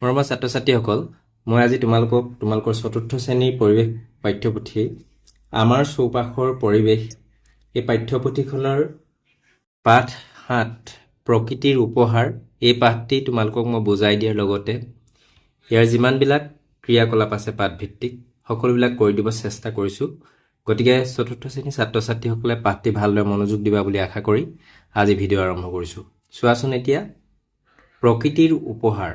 মৰমৰ ছাত্ৰ-ছাত্ৰীসকল, মই আজি তোমালোকৰ চতুৰ্থ শ্ৰেণীৰ পৰিৱেশ পাঠ্যপুথি আমাৰ চৌপাশৰ পৰিৱেশ এই পাঠ্যপুথিখনৰ পাঠ ৭ প্ৰকৃতিৰ উপহাৰ এই পাঠটি তোমালোকক মই বুজাই দিয়াৰ লগতে ইয়াৰ যিমানবিলাক ক্ৰিয়াকলাপ আছে পাঠভিত্তিক সকলোবিলাক কৰি দিব চেষ্টা কৰিছোঁ। গতিকে চতুৰ্থ শ্ৰেণীৰ ছাত্ৰ-ছাত্ৰীসকলে পাঠটি ভালদৰে মনোযোগ দিবা বুলি আশা কৰি আজি ভিডিঅ' আৰম্ভ কৰিছোঁ। চোৱাচোন এতিয়া প্ৰকৃতিৰ উপহাৰ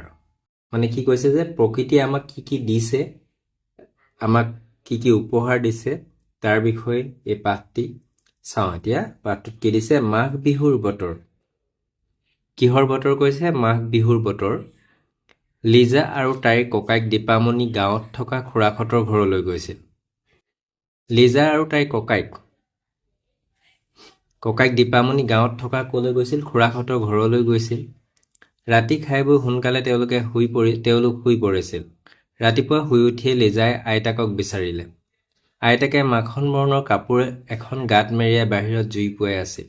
মানে কি কৈছে যে প্ৰকৃতিয়ে আমাক কি দিছে, আমাক কি উপহাৰ দিছে তাৰ বিষয়ে এই পাঠটি চাওঁ। এতিয়া পাঠটোত কি দিছে? মাঘ বিহুৰ বতৰ। কিহৰ বতৰ কৈছে? মাঘ বিহুৰ বতৰ। লিজা আৰু তাইৰ ককাইক দীপামণি গাঁৱত থকা খুৰাকহঁতৰ ঘৰলৈ গৈছিল। লিজা আৰু তাইৰ ককাইক দীপামণি গাঁৱত থকা ক'লৈ গৈছিল? খুৰাকহঁতৰ ঘৰলৈ গৈছিল। ৰাতি খাই বৈ সোনকালে তেওঁলোক শুই পৰিছিল। ৰাতিপুৱা শুই উঠিয়ে লিজাই আইতাকক বিচাৰিলে। আইতাকে মাখন বৰণৰ কাপোৰ এখন গাত মেৰিয়াই বাহিৰত জুই পুৱাই আছিল।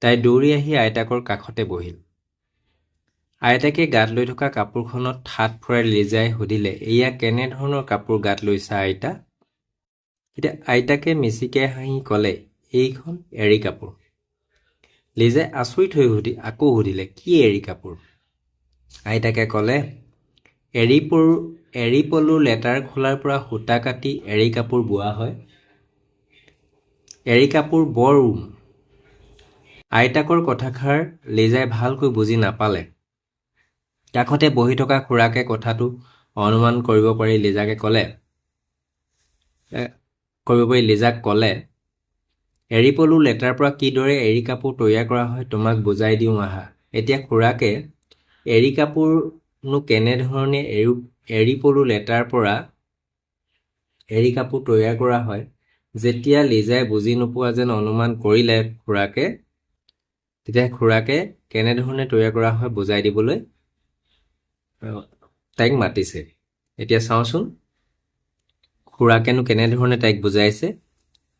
তাই দৌৰি আহি আইতাকৰ কাষতে বহিল। আইতাকে গাত লৈ থকা কাপোৰখনত হাত ফুৰাই লিজাই সুধিলে, এয়া কেনেধৰণৰ কাপোৰ গাত লৈছা আইতা? এতিয়া আইতাকে মিচিকে হাঁহি ক'লে, এইখন এৰী কাপোৰ। লিজাই আচৰিত হৈ আকৌ সুধিলে, কি এৰী কাপোৰ? আইতাকে ক'লে, এৰী পলুৰ লেটাৰ খোলাৰ পৰা সূতা কাটি এৰী কাপোৰ বোৱা হয়। এৰী কাপোৰ বৰ উম। আইতাকৰ কথাষাৰ লিজাই ভালকৈ বুজি নাপালে। কাষতে বহি থকা খুৰাকে কথাটো অনুমান কৰিব পাৰি লিজাক ক'লে, এৰী পলুৰ লেটাৰ পৰা কিদৰে এৰী কাপোৰ তৈয়াৰ কৰা হয় তোমাক বুজাই দিওঁ আহা। এতিয়া খুৰাকে এৰী কাপোৰনো কেনেধৰণে এৰী পলু লেটাৰ পৰা এৰী কাপোৰ তৈয়াৰ কৰা হয় যেতিয়া লিজাই বুজি নোপোৱা যেন অনুমান কৰিলে তেতিয়া খুৰাকে কেনেধৰণে তৈয়াৰ কৰা হয় বুজাই দিবলৈ তাইক মাতিছে। এতিয়া চাওঁচোন খুৰাকেনো কেনেধৰণে তাইক বুজাইছে।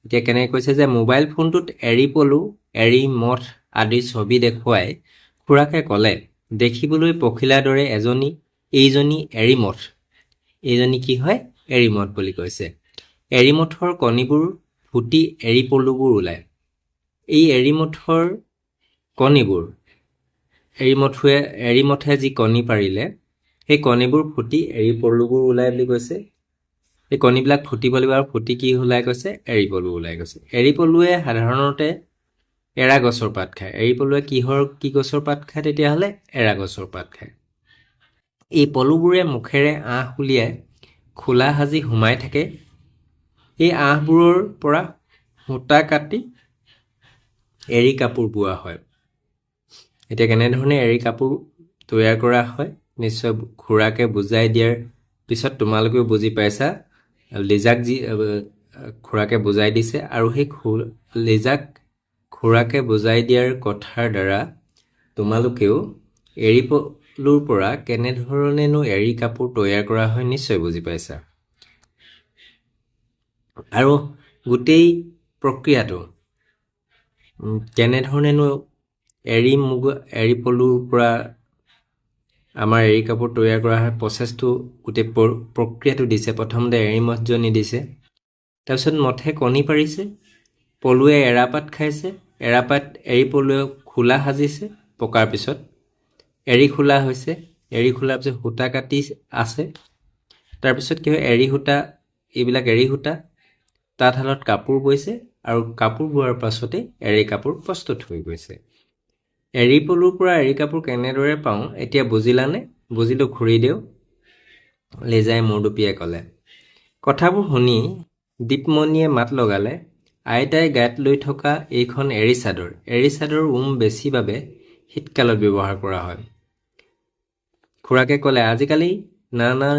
এতিয়া কেনেকৈ কৈছে যে মোবাইল ফোনটোত এৰী পলু, এৰী মথ আদিৰ ছবি দেখুৱাই খুৰাকে ক'লে, দেখিবলৈ পখিলাৰ দৰে এইজনী এৰী মথ। এইজনী কি হয়? এৰী মথ বুলি কৈছে। এৰী মথৰ কণীবোৰ ফুটি এৰী পলুবোৰ ওলায়। এই এৰী মথৰ কণীবোৰ এৰী মথে যি কণী পাৰিলে সেই কণীবোৰ ফুটি এৰী পলুবোৰ ওলায় বুলি কৈছে। এই কণীবিলাক ফুটিব লাগিব আৰু ফুটি কি ওলাই গৈছে? এৰী পলু ওলাই গৈছে। এৰী পলুৱে সাধাৰণতে এৰা গছৰ পাত খায়। এৰী পলুৱে কি গছৰ পাত খায় তেতিয়াহ'লে? এৰা গছৰ পাত খায়। এই পলুবোৰে মুখেৰে আঁহ উলিয়াই খোলা সাজি সোমাই থাকে। এই আঁহবোৰৰ পৰা সূতা কাটি এৰী কাপোৰ বোৱা হয়। এতিয়া কেনেধৰণে এৰী কাপোৰ তৈয়াৰ কৰা হয় নিশ্চয় খুৰাকে বুজাই দিয়াৰ পিছত তোমালোকেও বুজি পাইছা। লিজাক যি খুৰাকে বুজাই দিছে আৰু সেই লিজাক খুৰাকে বুজাই দিয়াৰ কথাৰ দ্বাৰা তোমালোকেও এৰী পলুৰ পৰা কেনেধৰণেনো এৰী কাপোৰ তৈয়াৰ কৰা হয় নিশ্চয় বুজি পাইছা। আৰু গোটেই প্ৰক্ৰিয়াটো কেনেধৰণেনো এৰী পলুৰ পৰা আমাৰ এৰী কাপোৰ তৈয়াৰ কৰা হয় প্ৰচেছটো গোটেই প্ৰক্ৰিয়াটো দিছে। প্ৰথমতে এৰী মথজনী দিছে, তাৰপিছত মথে কণী পাৰিছে, পলুৱে এৰাপাত খাইছে, এৰী পলুৱে খোলা সাজিছে, পকাৰ পিছত এৰী খোলা হৈছে, এৰী খোলাৰ পিছত সূতা কাটি আছে, তাৰপিছত কি হয় এইবিলাক এৰী সূতা তাঁতশালত কাপোৰ বৈছে আৰু কাপোৰ বোৱাৰ পাছতে এৰী কাপোৰ প্ৰস্তুত হৈ গৈছে। এৰী পলুৰ পৰা এৰী কাপোৰ কেনেদৰে পাওঁ এতিয়া বুজিলানে? বুজিলো ঘূৰি দিওঁ, লিজাই মূৰ দুপিয়াই ক'লে। কথাবোৰ শুনি দীপমণিয়ে মাত লগালে, আইতাই গাত লৈ থকা এইখন এৰী চাদৰ উম বেছি বাবে শীতকালত ব্যৱহাৰ কৰা হয়। খুৰাকে ক'লে, আজিকালি নানা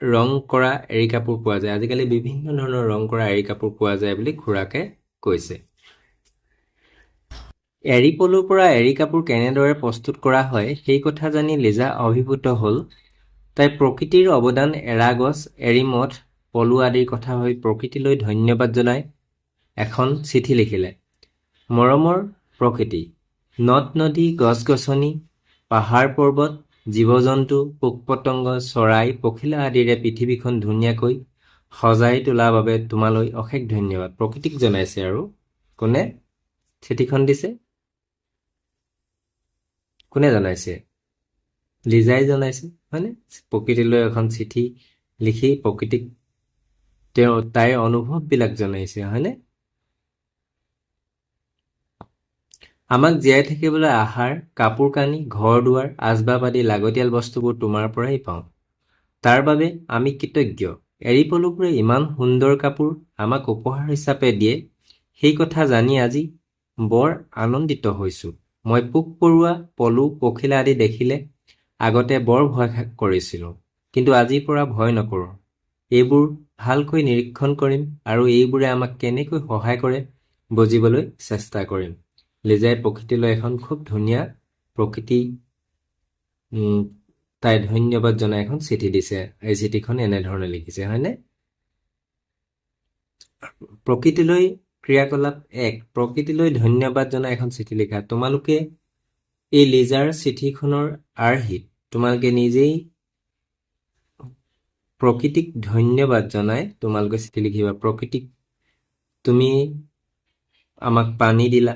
ৰং কৰা এৰী কাপোৰ পোৱা যায়। আজিকালি বিভিন্ন ধৰণৰ ৰং কৰা এৰী কাপোৰ পোৱা যায় বুলি খুৰাকে কৈছে। এৰী পলুৰ পৰা এৰী কাপোৰ কেনেদৰে প্ৰস্তুত কৰা হয় সেই কথা জানি লিজা অভিভূত হ'ল। তাই প্ৰকৃতিৰ অৱদান, এৰা গছ, এৰী মথ, পলু আদিৰ কথা ভাবি প্ৰকৃতিলৈ ধন্যবাদ জনাই এখন চিঠি লিখিলে। মৰমৰ প্ৰকৃতি, নদ নদী, গছ গছনি, পাহাৰ পৰ্বত, জীৱ-জন্তু, পোক-পতংগ, চৰাই, পখিলা আদিৰে পৃথিৱীখন ধুনীয়াকৈ সজাই তোলাৰ বাবে তোমালৈ অশেষ ধন্যবাদ। প্ৰকৃতিক জনাইছে আৰু কোনে চিঠিখন দিছে? কোনে জনাইছে? লিজাই জনাইছে, হয়নে? প্ৰকৃতিলৈ এখন চিঠি লিখি প্ৰকৃতিক তাইৰ অনুভৱবিলাক জনাইছে, হয়নে? আমাক জীয়াই থাকিবলৈ আহাৰ, কাপোৰ কানি, ঘৰ দুৱাৰ, আচবাব আদি লাগতিয়াল বস্তুবোৰ তোমাৰ পৰাই পাওঁ। তাৰ বাবে আমি কৃতজ্ঞ। এৰী পলুবোৰে ইমান সুন্দৰ কাপোৰ আমাক উপহাৰ হিচাপে দিয়ে, সেই কথা জানি আজি বৰ আনন্দিত হৈছোঁ। মই পোক পৰুৱা, পলু, পখিলা আদি দেখিলে আগতে বৰ ভয় কৰিছিলোঁ, কিন্তু আজিৰ পৰা ভয় নকৰোঁ। এইবোৰ ভালকৈ নিৰীক্ষণ কৰিম আৰু এইবোৰে আমাক কেনেকৈ সহায় কৰে বুজিবলৈ চেষ্টা কৰিম। লিজাই প্ৰকৃতিলৈ এখন খুব ধুনীয়া তাই ধন্যবাদ জনাই এখন চিঠি দিছে। এই চিঠিখন এনেধৰণে লিখিছে, হয়নে? প্ৰকৃতিলৈ ক্ৰিয়াকলাপ 1, প্ৰকৃতিলৈ ধন্যবাদ জনাই এখন চিঠি লিখা। তোমালোকে এই লিজাৰ চিঠিখনৰ আৰ্হিত তোমালোকে নিজেই প্ৰকৃতিক ধন্যবাদ জনাই তোমালোকে চিঠি লিখিবা। প্ৰকৃতিক তুমি আমাক পানী দিলা,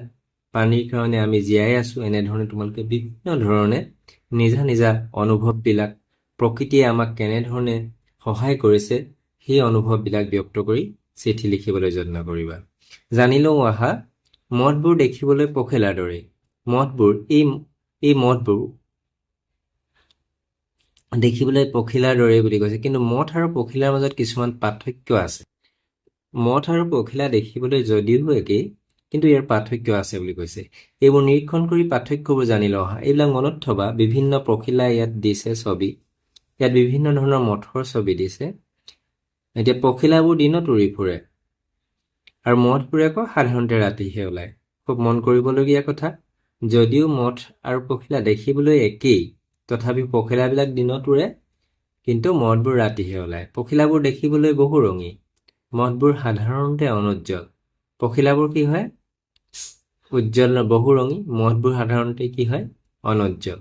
পানীৰ কাৰণে আমি জীয়াই আছো, এনেধৰণে তোমালোকে বিভিন্ন ধৰণে নিজা নিজা অনুভৱবিলাক, প্ৰকৃতিয়ে আমাক কেনেধৰণে সহায় কৰিছে সেই অনুভৱবিলাক ব্যক্ত কৰি চিঠি লিখিবলৈ যত্ন কৰিবা। জানি লওঁ আহা, মঠবোৰ দেখিবলৈ পখিলাৰ দৰে। মঠবোৰ এই মঠবোৰ দেখিবলৈ পখিলাৰ দৰে বুলি কৈছে, কিন্তু মঠ আৰু পখিলাৰ মাজত কিছুমান পাৰ্থক্য আছে। মঠ আৰু পখিলা দেখিবলৈ যদিও একেই, কিন্তু ইয়াৰ পাৰ্থক্য আছে বুলি কৈছে। এইবোৰ নিৰীক্ষণ কৰি পাৰ্থক্যবোৰ জানি লওঁ আহা। এইবিলাক মনত থবা। বিভিন্ন পখিলা ইয়াত দিছে ছবি, ইয়াত বিভিন্ন ধৰণৰ মঠৰ ছবি দিছে। এতিয়া পখিলাবোৰ দিনত উৰি ফুৰে আৰু মঠবোৰে আকৌ সাধাৰণতে ৰাতিহে ওলায়। খুব মন কৰিবলগীয়া কথা, যদিও মঠ আৰু পখিলা দেখিবলৈ একেই, তথাপি পখিলাবিলাক দিনত উৰে, কিন্তু মঠবোৰ ৰাতিহে ওলায়। পখিলাবোৰ দেখিবলৈ বহু ৰঙী, মঠবোৰ সাধাৰণতে অনুজ্জ্বল। পখিলাবোৰ কি হয়? উজ্জ্বল বহু ৰঙী, মঠবোৰ সাধাৰণতে কি হয়? অনুজ্জ্বল।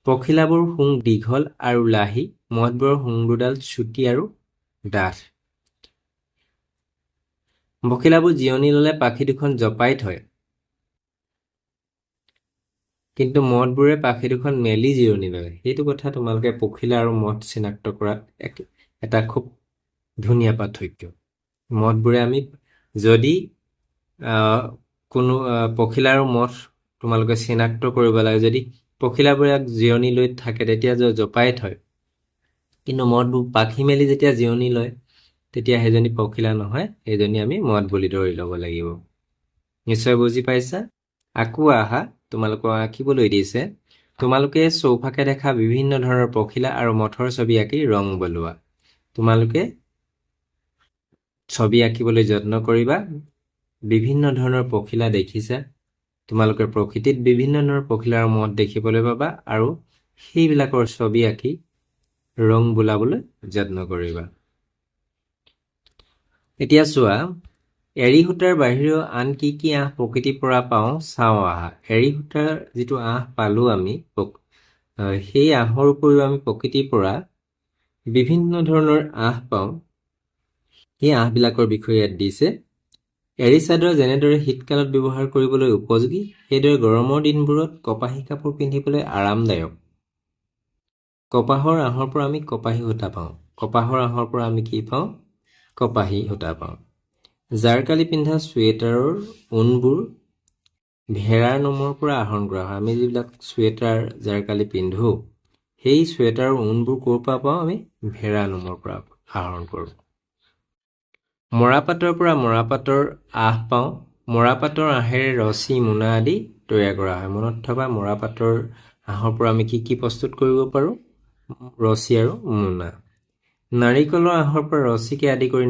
পখিলাবোৰ শুং দীঘল আৰু লাহি, মঠবোৰৰ শুং দুডাল চুটি আৰু ডাঠ। পখিলাবোৰ জিৰণি ল'লে পাখি দুখন জপাই থয়, কিন্তু মঠবোৰে পাখি দুখন মেলি জিৰণি লয়। সেইটো কথা তোমালোকে পখিলা আৰু মঠ চিনাক্ত কৰাত এটা খুব ধুনীয়া পাৰ্থক্য। মঠবোৰে আমি যদি কোনো পখিলা আৰু মঠ তোমালোকে চিনাক্ত কৰিব লাগে, যদি পখিলাবোৰে জিৰণি লৈ থাকে তেতিয়া জপাই থয়, কিন্তু মঠবোৰ পাখি মেলি যেতিয়া জিৰণি লয় তেতিয়া সেইজনী পখিলা নহয়, সেইজনী আমি মঠ বুলি ধৰি ল'ব লাগিব। নিশ্চয় বুজি পাইছা? আকৌ আহা, তোমালোকক আঁকিবলৈ দিছে। তোমালোকে চৌফাকে দেখা বিভিন্ন ধৰণৰ পখিলা আৰু মঠৰ ছবি আঁকি ৰং বলোৱা। তোমালোকে ছবি আঁকিবলৈ যত্ন কৰিবা। বিভিন্ন ধৰণৰ পখিলা দেখিছা, তোমালোকে প্ৰকৃতিত বিভিন্ন ধৰণৰ পখিলা আৰু মঠ দেখিবলৈ পাবা, আৰু সেইবিলাকৰ ছবি আঁকি ৰং বোলাবলৈ যত্ন কৰিবা। এতিয়া চোৱা, এৰী সূতাৰ বাহিৰেও আন কি কি আঁহ প্ৰকৃতিৰ পৰা পাওঁ চাওঁ আহা। এৰী সূতাৰ যিটো আঁহ পালোঁ আমি, সেই আঁহৰ উপৰিও আমি প্ৰকৃতিৰ পৰা বিভিন্ন ধৰণৰ আঁহ পাওঁ। সেই আঁহবিলাকৰ বিষয়ে ইয়াত দিছে। এৰী চাদৰ যেনেদৰে শীতকালত ব্যৱহাৰ কৰিবলৈ উপযোগী, সেইদৰে গৰমৰ দিনবোৰত কপাহী কাপোৰ পিন্ধিবলৈ আৰামদায়ক। কপাহৰ আঁহৰ পৰা আমি কপাহী সূতা পাওঁ। কপাহৰ আঁহৰ পৰা আমি কি পাওঁ? কপাহী সূতা পাওঁ। জাৰকালি পিন্ধা চুৱেটাৰৰ ঊণবোৰ ভেড়াৰ নোমৰ পৰা আহৰণ কৰা হয়। আমি যিবিলাক চুৱেটাৰ জাৰকালি পিন্ধোঁ, সেই চুৱেটাৰৰ ঊণবোৰ ক'ৰ পৰা পাওঁ? আমি ভেড়া নোমৰ পৰা আহৰণ কৰোঁ। মৰাপাটৰ পৰা মৰাপাটৰ আঁহ পাওঁ। মৰাপাটৰ আঁহেৰে ৰছী, মোনা আদি তৈয়াৰ কৰা হয়। মনত থবা, মৰাপাটৰ আঁহৰ পৰা আমি কি কি প্ৰস্তুত কৰিব পাৰোঁ? ৰছী আৰু মোনা। নাৰিকলৰ আঁহৰ পৰা ৰছীকে আদি কৰি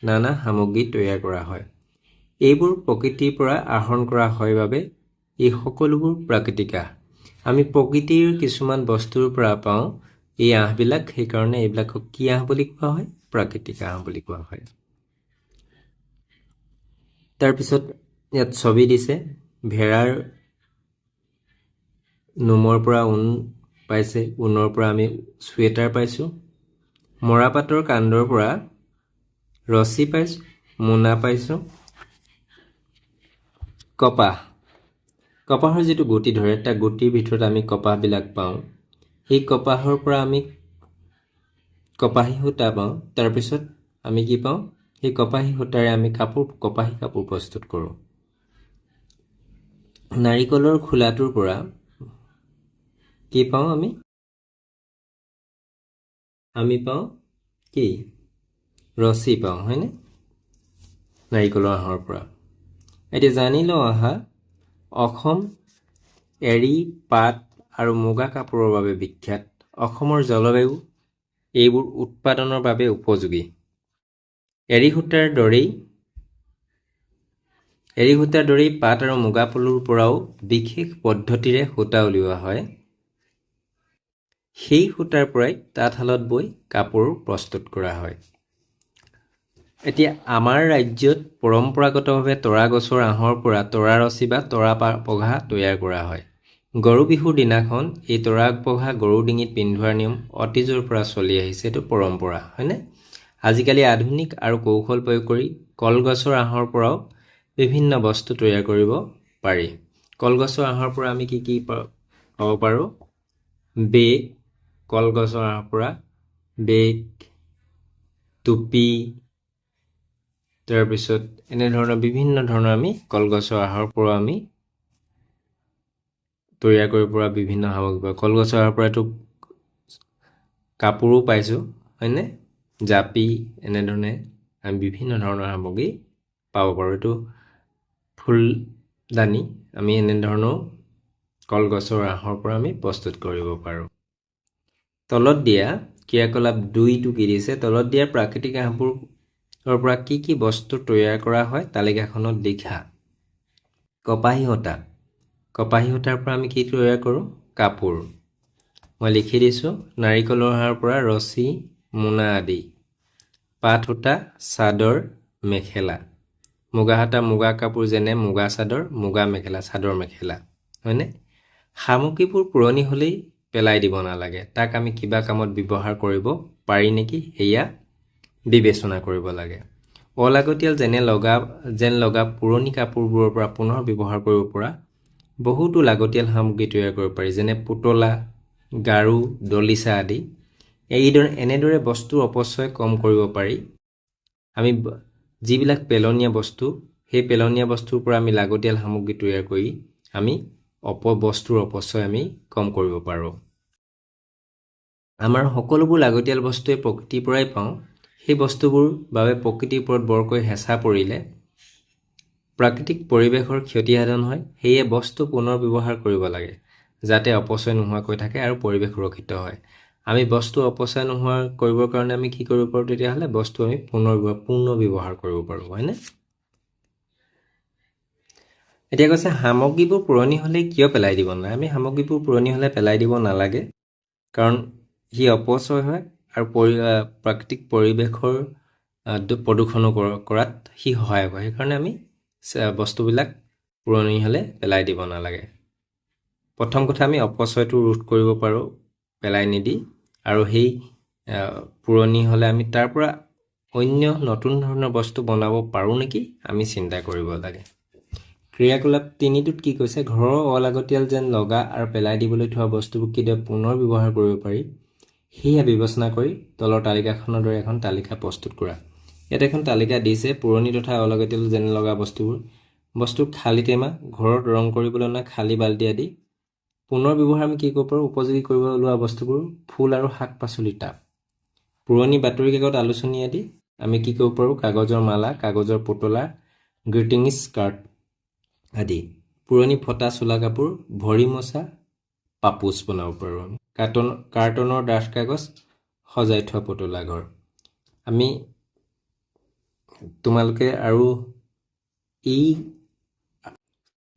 নানা সামগ্ৰী তৈয়াৰ কৰা হয়। এইবোৰ প্ৰকৃতিৰ পৰা আহৰণ কৰা হয় বাবে এই সকলোবোৰ প্ৰাকৃতিক আঁহ। আমি প্ৰকৃতিৰ কিছুমান বস্তুৰ পৰা পাওঁ এই আঁহবিলাক, সেইকাৰণে এইবিলাকক কি আঁহ বুলি কোৱা হয়? প্ৰাকৃতিক আঁহ বুলি কোৱা হয়। তাৰপিছত ইয়াত ছবি দিছে, ভেড়াৰ নোমৰ পৰা ঊণ পাইছে, ঊণৰ পৰা আমি চুৱেটাৰ পাইছোঁ, মৰাপাটৰ কাণ্ডৰ পৰা ৰছী পাইছোঁ, মোনা পাইছোঁ, কপাহৰ যিটো গুটি ধৰে তাৰ গুটিৰ ভিতৰত আমি কপাহবিলাক পাওঁ, সেই কপাহৰ পৰা আমি কপাহী সূতা পাওঁ। তাৰপিছত আমি কি পাওঁ, সেই কপাহী সূতাৰে আমি কপাহী কাপোৰ প্ৰস্তুত কৰোঁ। নাৰিকলৰ খোলাটোৰ পৰা কি পাওঁ, আমি পাওঁ কি, ৰছী পাওঁ, হয়নে, নাৰিকলৰ আঁহৰ পৰা। এতিয়া জানি লওঁ অসম এৰী, পাট আৰু মুগা কাপোৰৰ বাবে বিখ্যাত। অসমৰ জলবায়ু এইবোৰ উৎপাদনৰ বাবে উপযোগী। এৰী সূতাৰ দৰেই পাট আৰু মুগা পলুৰ পৰাও বিশেষ পদ্ধতিৰে সূতা উলিওৱা হয়। সেই সূতাৰ পৰাই তাঁতশালত বৈ কাপোৰ প্ৰস্তুত কৰা হয়। এতিয়া আমাৰ ৰাজ্যত পৰম্পৰাগতভাৱে তৰা গছৰ আঁহৰ পৰা তৰা ৰছী বা তৰা পঘা তৈয়াৰ কৰা হয়। গৰু বিহুৰ দিনাখন এই তৰা পঘা গৰুৰ ডিঙিত পিন্ধোৱাৰ নিয়ম অতীজৰ পৰা চলি আহিছে, এইটো পৰম্পৰা, হয়নে। আজিকালি আধুনিক আৰু কৌশল প্ৰয়োগ কৰি কলগছৰ আঁহৰ পৰাও বিভিন্ন বস্তু তৈয়াৰ কৰিব পাৰি। কলগছৰ আঁহৰ পৰা আমি কি পাব পাৰোঁ, বেগ, কলগছৰ আঁহৰ পৰা বেগ, টুপি, তাৰপিছত এনেধৰণৰ বিভিন্ন ধৰণৰ আমি কলগছৰ আঁহৰ পৰা আমি তৈয়াৰ কৰিব পৰা বিভিন্ন সামগ্ৰী পাওঁ। কলগছৰ আঁহৰ পৰাতো কাপোৰো পাইছোঁ, হয়নে, জাপি, এনেধৰণে আমি বিভিন্ন ধৰণৰ সামগ্ৰী পাব পাৰোঁ। এইটো ফুলদানি আমি এনেধৰণৰ কলগছৰ আঁহৰ পৰা আমি প্ৰস্তুত কৰিব পাৰোঁ। তলত দিয়া ক্ৰিয়াকলাপ 2টো কি দিছে, তলত দিয়া প্ৰাকৃতিক আঁহবোৰৰ পৰা কি কি বস্তু তৈয়াৰ কৰা হয় তালিকাখনত লিখা। কপাহী সূতাৰ পৰা আমি কি তৈয়াৰ কৰোঁ, কাপোৰ। মই লিখি দিছোঁ, নাৰিকলৰ আঁহৰ পৰা ৰছী, মোনা আদি। পাট সূতা, চাদৰ, মেখেলা। মুগা সূতা, মুগা কাপোৰ যেনে মুগা চাদৰ, মুগা মেখেলা, চাদৰ মেখেলা, হয়নে। সামগ্ৰীবোৰ পুৰণি হ'লেই পেলাই দিব নালাগে, তাক আমি কিবা কামত ব্যৱহাৰ কৰিব পাৰি নেকি সেয়া বিবেচনা কৰিব লাগে। অলাগতিয়াল যেন লগা পুৰণি কাপোৰবোৰৰ পৰা পুনৰ ব্যৱহাৰ কৰিব পৰা বহুতো লাগতিয়াল সামগ্ৰী তৈয়াৰ কৰিব পাৰি, যেনে পুতলা, গাৰু, দলিচা আদি। এনেদৰে বস্তুৰ অপচয় কম কৰিব পাৰি। আমি যিবিলাক পেলনীয়া বস্তু, সেই পেলনীয়া বস্তুৰ পৰা আমি লাগতিয়াল সামগ্ৰী তৈয়াৰ কৰি আমি বস্তুৰ অপচয় আমি কম কৰিব পাৰোঁ। আমাৰ সকলোবোৰ লাগতিয়াল বস্তুৱে প্ৰকৃতিৰ পৰাই পাওঁ। সেই বস্তুবোৰ বাবে প্ৰকৃতিৰ ওপৰত বৰকৈ হেঁচা পৰিলে প্ৰাকৃতিক পৰিৱেশৰ ক্ষতিসাধন হয়। সেয়ে বস্তু পুনৰ ব্যৱহাৰ কৰিব লাগে, যাতে অপচয় নোহোৱাকৈ থাকে আৰু পৰিৱেশ সুৰক্ষিত হয়। আমি বস্তু অপচয় নোহোৱা কৰিবৰ কাৰণে আমি কি কৰিব পাৰোঁ, তেতিয়াহ'লে বস্তু আমি পুনৰ ব্যৱহাৰ কৰিব পাৰোঁ, হয়নে। এতিয়া কৈছে সামগ্ৰীবোৰ পুৰণি হ'লে কিয় পেলাই দিব নালাগে। আমি সামগ্ৰীবোৰ পুৰণি হ'লে পেলাই দিব নালাগে, কাৰণ সি অপচয় হয় আৰু প্ৰাকৃতিক পৰিৱেশৰ প্ৰদূষণো কৰাত সি সহায় কৰে। সেইকাৰণে আমি বস্তুবিলাক পুৰণি হ'লে পেলাই দিব নালাগে। প্ৰথম কথা, আমি অপচয়টো ৰোধ কৰিব পাৰোঁ পেলাই নিদি, আৰু সেই পুৰণি হ'লে আমি তাৰ পৰা অন্য নতুন ধৰণৰ বস্তু বনাব পাৰোঁ নেকি আমি চিন্তা কৰিব লাগে। ক্ৰিয়াকলাপ 3টোত কি কৈছে, ঘৰৰ অলাগতিয়াল যেন লগা আৰু পেলাই দিবলৈ থোৱা বস্তুবোৰ কিদৰে পুনৰ ব্যৱহাৰ কৰিব পাৰি সেয়া বিবেচনা কৰি তলৰ তালিকাখনৰ দৰে এখন তালিকা প্ৰস্তুত কৰা। ইয়াত এখন তালিকা দিছে, পুৰণি তথা অলাগতিয়াল যেন লগা বস্তুৰ খালী টেমা, ঘৰত ৰং কৰিবলৈ অনা খালী বাল্টি আদি। পুনৰ ব্যৱহাৰ আমি কি কৰিব পাৰোঁ, উপযোগী কৰিব লোৱা বস্তুবোৰ, ফুল আৰু শাক পাচলিৰ টাব, পুৰণি বাতৰি কাকত, আলোচনী আদি। আমি কি কৰিব পাৰোঁ, কাগজৰ মালা, কাগজৰ পুতলা, গ্ৰিটিংছ কাৰ্ড আদি। পুৰণি ফটা চোলা কাপোৰ, ভৰি মচা পাপোচ বনাব পাৰোঁ আমি। কাৰ্টনৰ ডাঠ কাগজ, সজাই থোৱা পুতলা ঘৰ। তোমালোকে আৰু এই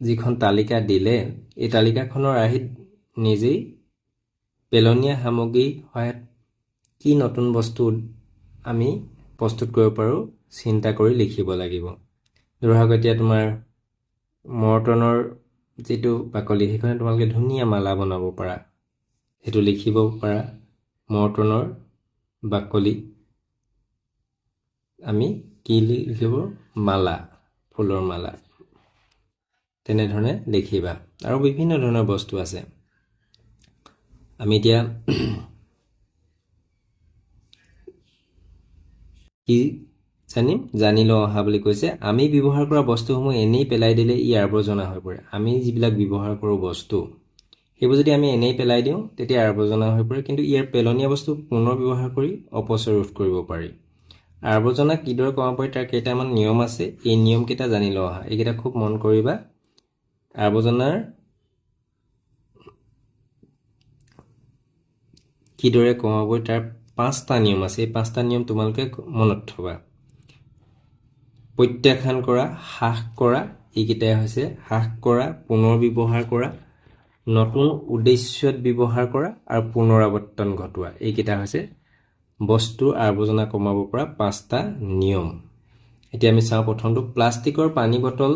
যিখন তালিকা দিলে, এই তালিকাখনৰ আৰ্হিত নিজেই পেলনীয়া সামগ্ৰীৰ সহায়ত কি নতুন বস্তু আমি প্ৰস্তুত কৰিব পাৰোঁ চিন্তা কৰি লিখিব লাগিব। ধৰক এতিয়া তোমাৰ মৰ্টনৰ যিটো বাকলি, সেইখনে তোমালোকে ধুনীয়া মালা বনাব পাৰা। সেইটো লিখিব পাৰা। মৰ্টনৰ বাকলি আমি কি লিখিব? মালা, ফুলৰ মালা। তেনেধৰণে লিখিবা। আৰু বিভিন্ন ধৰণৰ বস্তু আছে। আমি এতিয়া কি জানি লওঁ অহা বুলি কৈছে। আমি ব্যৱহাৰ কৰা বস্তুসমূহ এনেই পেলাই দিলে ই আৱৰ্জনা হৈ পৰে। আমি যিবিলাক ব্যৱহাৰ কৰোঁ বস্তু, সেইবোৰ যদি আমি এনেই পেলাই দিওঁ তেতিয়া আৱৰ্জনা হৈ পৰে। কিন্তু ইয়াৰ পেলনীয়া বস্তু পুনৰ ব্যৱহাৰ কৰি অপচয় ৰোধ কৰিব পাৰি। আৱৰ্জনা কিদৰে কমাব পাৰি তাৰ কেইটামান নিয়ম আছে। এই নিয়মকেইটা জানি লওঁ আহা। এইকেইটা খুব মন কৰিবা। আৱৰ্জনাৰ কিদৰে কমাব তাৰ 5টা নিয়ম আছে। এই 5টা নিয়ম তোমালোকে মনত থবা। প্ৰত্যাখ্যান কৰা, হ্ৰাস কৰা, এইকেইটাই হৈছে হ্ৰাস কৰা, পুনৰ ব্যৱহাৰ কৰা, নতুন উদ্দেশ্যত ব্যৱহাৰ কৰা আৰু পুনৰাৱৰ্তন ঘটোৱা। এইকেইটা হৈছে বস্তুৰ আৱৰ্জনা কমাব পৰা 5টা নিয়ম। এতিয়া আমি চাওঁ প্ৰথমটো, প্লাষ্টিকৰ পানী বটল,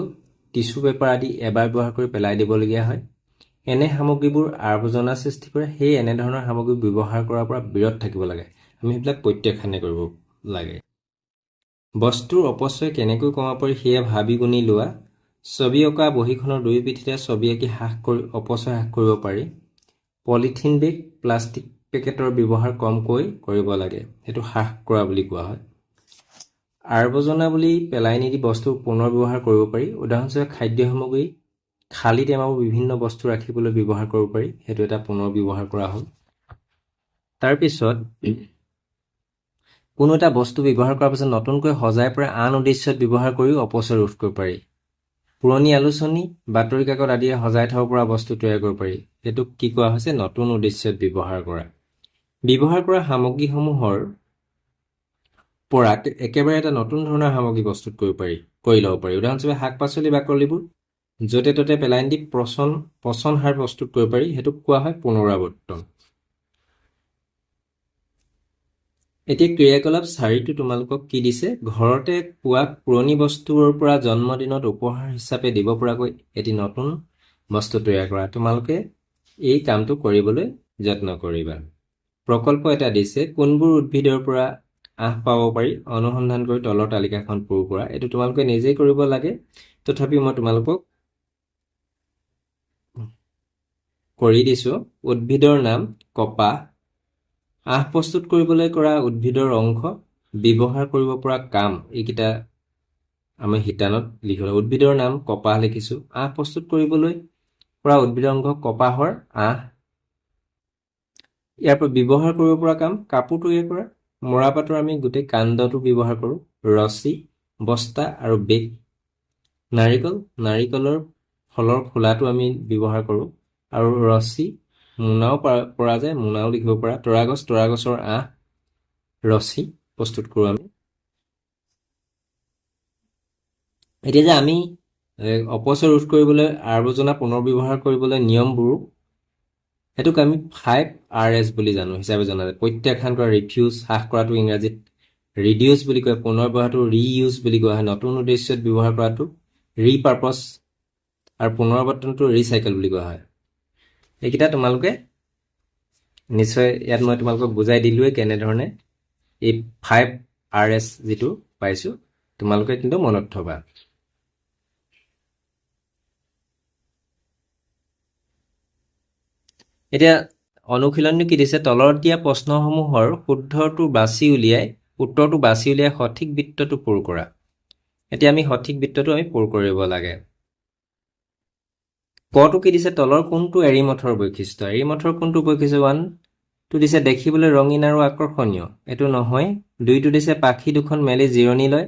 টিচু পেপাৰ আদি এবাৰ ব্যৱহাৰ কৰি পেলাই দিবলগীয়া হয়। এনে সামগ্ৰীবোৰ আৱৰ্জনা সৃষ্টি কৰে। সেয়ে এনেধৰণৰ সামগ্ৰী ব্যৱহাৰ কৰাৰ পৰা বিৰত থাকিব লাগে। আমি সেইবিলাক প্ৰত্যাখ্যান কৰিব লাগে। বস্তুৰ অপচয় কেনেকৈ কমাব পাৰি সেয়া ভাবি গুণি লোৱা। ছবি অঁকা বহীখনৰ দুই পিঠিতে ছবি আঁকি অপচয় হ্ৰাস কৰিব পাৰি। পলিথিন বেগ, প্লাষ্টিক পেকেটৰ ব্যৱহাৰ কমকৈ কৰিব লাগে। সেইটো হ্ৰাস কৰা বুলি কোৱা হয়। আৱৰ্জনা বুলি পেলাই নিদি বস্তু পুনৰ ব্যৱহাৰ কৰিব পাৰি। উদাহৰণস্বৰূপে খাদ্য সামগ্ৰী, খালী টেমাবোৰ বিভিন্ন বস্তু ৰাখিবলৈ ব্যৱহাৰ কৰিব পাৰি। সেইটো এটা পুনৰ ব্যৱহাৰ কৰা হ'ল। তাৰপিছত কোনো এটা বস্তু ব্যৱহাৰ কৰাৰ পিছত নতুনকৈ সজাই পৰাই আন উদ্দেশ্যত ব্যৱহাৰ কৰিও অপচয় ৰোধ কৰিব পাৰি। পুৰণি আলোচনী, বাতৰি কাকত আদিৰে সজাই থব পৰা বস্তু তৈয়াৰ কৰিব পাৰি। সেইটোক কি কোৱা হৈছে? নতুন উদ্দেশ্যত ব্যৱহাৰ কৰা। ব্যৱহাৰ কৰা সামগ্ৰীসমূহৰ পৰা একেবাৰে এটা নতুন ধৰণৰ সামগ্ৰী প্ৰস্তুত কৰি ল'ব পাৰি। উদাহৰণস্বৰূপে শাক পাচলি বাকলিবোৰ য'তে ত'তে পেলাই নিদি পচন সাৰ প্ৰস্তুত কৰিব পাৰি। সেইটোক কোৱা হয় পুনৰাৱৰ্তন। এতিয়া ক্ৰিয়াকলাপ 4টো তোমালোকক কি দিছে? ঘৰতে পোৱা পুৰণি বস্তুৰ পৰা জন্মদিনত উপহাৰ হিচাপে দিব পৰাকৈ এটি নতুন বস্তু তৈয়াৰ কৰা। তোমালোকে এই কামটো কৰিবলৈ যত্ন কৰিবা। প্ৰকল্প এটা দিছে, কোনবোৰ উদ্ভিদৰ পৰা আঁহ পাব পাৰি অনুসন্ধান কৰি তলৰ তালিকাখন পূৰ কৰা। এইটো তোমালোকে নিজেই কৰিব লাগে। তথাপিও মই তোমালোকক কৰি দিছোঁ। উদ্ভিদৰ নাম কপাহ। আঁহ প্ৰস্তুত কৰিবলৈ কৰা উদ্ভিদৰ অংশ, ব্যৱহাৰ কৰিব পৰা কাম, এইকেইটা আমি শিতানত লিখিলোঁ। উদ্ভিদৰ নাম কপাহ লিখিছোঁ। আঁহ প্ৰস্তুত কৰিবলৈ পৰা উদ্ভিদৰ অংশ কপাহৰ আঁহ। ইয়াৰ পৰা ব্যৱহাৰ কৰিব পৰা কাম, কাপোৰ তৈয়াৰ কৰা। মৰাপাটৰ আমি গোটেই কাণ্ডটো ব্যৱহাৰ কৰোঁ। ৰছী, বস্তা আৰু বেগ। নাৰিকলৰ ফলৰ খোলাটো আমি ব্যৱহাৰ কৰোঁ। আৰু ৰছী, মোনাও পৰা যায়, মোনাও লিখিব পৰা। তৰা গছৰ আঁহ, ৰছী প্ৰস্তুত কৰোঁ আমি। এতিয়া যে আমি অপচয় ৰোধ কৰিবলৈ, আৱৰ্জনা পুনৰ ব্যৱহাৰ কৰিবলৈ নিয়মবোৰ, সেইটোক আমি 5Rs বুলি হিচাপে জনা যায়। প্ৰত্যাখ্যান কৰা, ৰিফিউজ, হ্ৰাস কৰাটো ইংৰাজীত ৰিডিউচ বুলি কয়। পুনৰ ব্যৱহাৰটো ৰিইউজ বুলি কোৱা হয়। নতুন উদ্দেশ্যত ব্যৱহাৰ কৰাটো ৰিপাৰ্পছ আৰু পুনৰাৱৰ্তনটো ৰিচাইকেল বুলি কোৱা হয়। এইকেইটা তোমালোকে নিশ্চয়, ইয়াত মই তোমালোকক বুজাই দিলোৱে কেনেধৰণে এই 5Rs যিটো পাইছোঁ তোমালোকে কিন্তু মনত থবা। এতিয়া অনুশীলনী কি দিছে? তলত দিয়া প্ৰশ্নসমূহৰ উত্তৰটো বাছি উলিয়াই সঠিক বৃত্তটো পূৰ কৰা। এতিয়া আমি সঠিক বৃত্তটো পূৰ কৰিব লাগে। কটো কি দিছে? তলৰ কোনটো এৰীমঠৰ বৈশিষ্ট্য? এৰীমঠৰ কোনটো বৈশিষ্ট্য? 1টো দিছে দেখিবলৈ ৰঙীন আৰু আকৰ্ষণীয়। এইটো নহয়। 2টো দিছে পাখি দুখন মেলি জিৰণি লয়।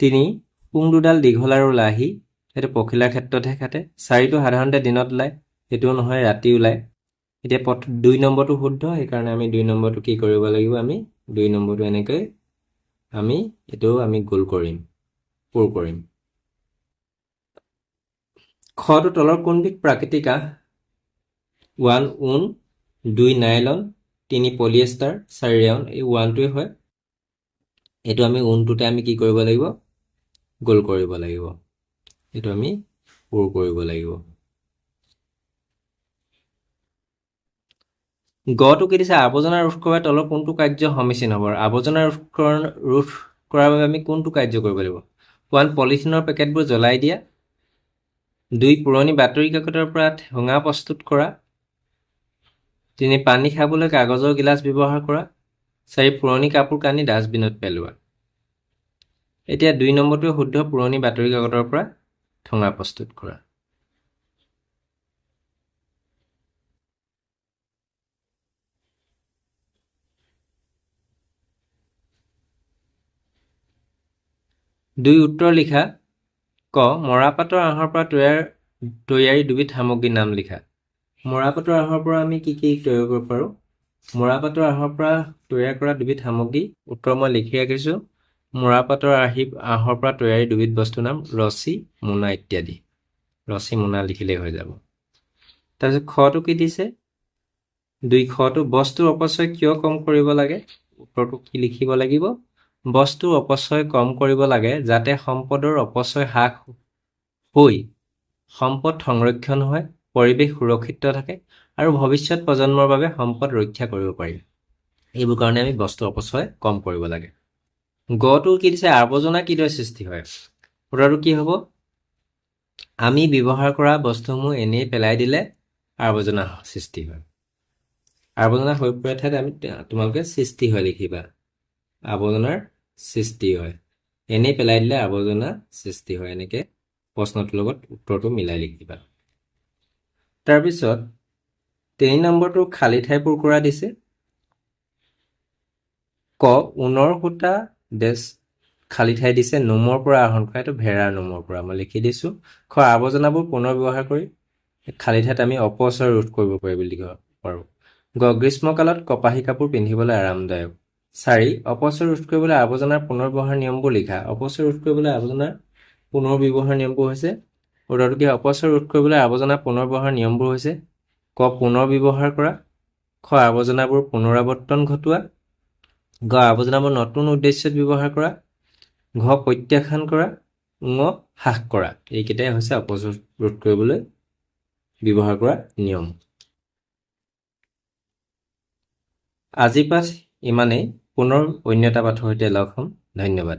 3 শুং দুডাল দীঘল আৰু লাহি। সেইটো পখিলাৰ ক্ষেত্ৰতহে খাটে। 4টো সাধাৰণতে দিনত ওলায়। সেইটোও নহয়, ৰাতি ওলায়। এতিয়া 2 নম্বৰটো শুদ্ধ। সেইকাৰণে আমি 2 নম্বৰটো কি কৰিব লাগিব? আমি 2 নম্বৰটো এনেকৈ আমি গোল কৰিম, পূৰ কৰিম। খটো তলৰ কোনবিধ প্ৰাকৃতিক আঁহ? 1 ঊণ, 2 নাইলন, 3 পলিয়েষ্টাৰ, 4 ৰেয়ন। এই 1টোৱে হয়। এইটো আমি ঊণটোতে আমি কি কৰিব লাগিব? গোল কৰিব লাগিব। এইটো আমি পূৰ কৰিব লাগিব। গটো কি দিছে আৱৰ্জনা ৰোধ কৰাৰ তলৰ কোনটো কাৰ্য সমীচীন হ'ব আৱৰ্জনা ৰোধ কৰাৰ বাবে আমি কোনটো কাৰ্য কৰিব লাগিব 1 পলিথিনৰ পেকেটবোৰ জ্বলাই দিয়া 2 পুৰণি বাতৰি কাকতৰ পৰা ঠোঙা প্ৰস্তুত কৰা 3 পানী খাবলৈ কাগজৰ গিলাচ ব্যৱহাৰ কৰা 4 পুৰণি কাপোৰ কানি ডাষ্টবিনত পেলোৱা এতিয়া 2 নম্বৰটো শুদ্ধ পুৰণি বাতৰি কাকতৰ পৰা ঠোঙা প্ৰস্তুত কৰা দুই উত্তৰ লিখা ক মৰাপাটৰ আঁহৰ পৰা তৈয়াৰী দুবিধ সামগ্ৰীৰ নাম লিখা মৰাপাটৰ আঁহৰ পৰা আমি কি তৈয়াৰ কৰিব পাৰোঁ মৰাপাটৰ আঁহৰ পৰা তৈয়াৰ কৰা দুবিধ সামগ্ৰী উত্তৰ মই লিখি ৰাখিছোঁ মৰাপাটৰ আঁহৰ পৰা তৈয়াৰী দুবিধ বস্তুৰ নাম ৰছী মোনা ইত্যাদি ৰছী মোনা লিখিলেই হৈ যাব তাৰপিছত খটো কি দিছে 2 খটো বস্তুৰ অপচয় কিয় কম কৰিব লাগে উত্তৰটো কি লিখিব লাগিব বস্তুৰ অপচয় কম কৰিব লাগে যাতে সম্পদৰ অপচয় হ্ৰাস হৈ সম্পদ সংৰক্ষণ হয় পৰিৱেশ সুৰক্ষিত থাকে আৰু ভৱিষ্যত প্ৰজন্মৰ বাবে সম্পদ ৰক্ষা কৰিব পাৰি এইবোৰ কাৰণে আমি বস্তুৰ অপচয় কম কৰিব লাগে গটো কি দিছে আৱৰ্জনা কিদৰে সৃষ্টি হয় উত্তৰটো কি হ'ব আমি ব্যৱহাৰ কৰা বস্তুসমূহ এনেই পেলাই দিলে আৱৰ্জনা সৃষ্টি হয় আৱৰ্জনা হৈ পৰা ঠাইত আমি তোমালোকে সৃষ্টি হয় লিখিবা আৱৰ্জনাৰ সৃষ্টি হয় এনেই পেলাই দিলে আৱৰ্জনা সৃষ্টি হয় এনেকৈ প্ৰশ্নটোৰ লগত উত্তৰটো মিলাই লিখিবা তাৰপিছত 3 নম্বৰটো খালী ঠাই পূৰ কৰা দিছে ক ঊণৰ সূতা খালী ঠাই দিছে নোমৰ পৰা আহৰণ কৰা এইটো ভেড়াৰ নোমৰ পৰা মই লিখি দিছোঁ খ আৱৰ্জনাবোৰ পুনৰ ব্যৱহাৰ কৰি খালী ঠাইত আমি অপচয় ৰোধ কৰিব পাৰি বুলি লিখিব পাৰোঁ গ্ৰীষ্মকালত কপাহী কাপোৰ পিন্ধিবলৈ আৰামদায়ক 4 অপচয় ৰোধ কৰিবলৈ আৱৰ্জনাৰ পুনৰ ব্যৱহাৰ নিয়মবোৰ লিখা অপচয় ৰোধ কৰিবলৈ আৱৰ্জনাৰ পুনৰ ব্যৱহাৰ নিয়মবোৰ হৈছে উত্তৰটো কি অপচয় ৰোধ কৰিবলৈ আৱৰ্জনাৰ পুনৰ ব্যৱহাৰ নিয়মবোৰ হৈছে ক পুনৰ ব্যৱহাৰ কৰা খ আৱৰ্জনাবোৰ পুনৰাৱৰ্তন ঘটোৱা গ আৱৰ্জনাবোৰ নতুন উদ্দেশ্যত ব্যৱহাৰ কৰা ঘ প্ৰত্যাখ্যান কৰা ঙ হ্ৰাস কৰা এইকেইটাই হৈছে অপচয় ৰোধ কৰিবলৈ ব্যৱহাৰ কৰা নিয়ম আজি পাঠ ইমানেই পুনৰ অন্য এটা পাঠৰ সৈতে লগ হ'ম ধন্যবাদ